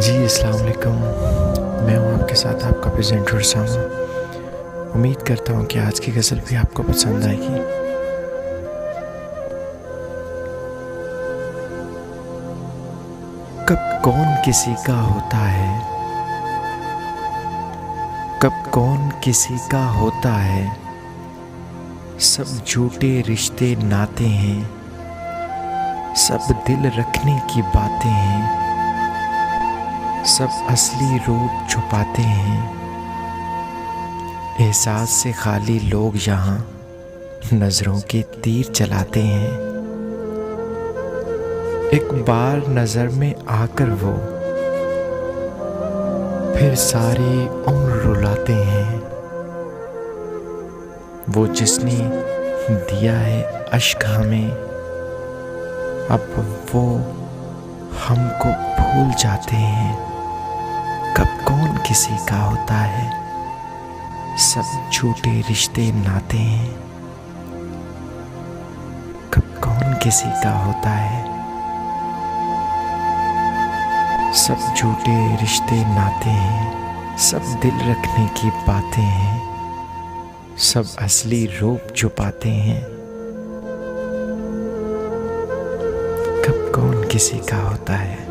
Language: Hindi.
जी अस्सलाम वालेकुम। मैं हूँ आपके साथ आपका प्रेजेंटर सामा। उम्मीद करता हूँ कि आज की गज़ल भी आपको पसंद आएगी। कब कौन किसी का होता है, कब कौन किसी का होता है, सब झूठे रिश्ते नाते हैं, सब दिल रखने की बातें हैं, सब असली रूप छुपाते हैं। एहसास से खाली लोग यहाँ नज़रों के तीर चलाते हैं। एक बार नज़र में आकर वो फिर सारी उम्र रुलाते हैं। वो जिसने दिया है अश्क हमें, अब वो हमको भूल जाते हैं। कब कौन किसी का होता है, सब झूठे रिश्ते नाते हैं। कब कौन किसी का होता है, सब झूठे रिश्ते नाते हैं, सब दिल रखने की बातें हैं, सब असली रूप छुपाते हैं। कब कौन किसी का होता है।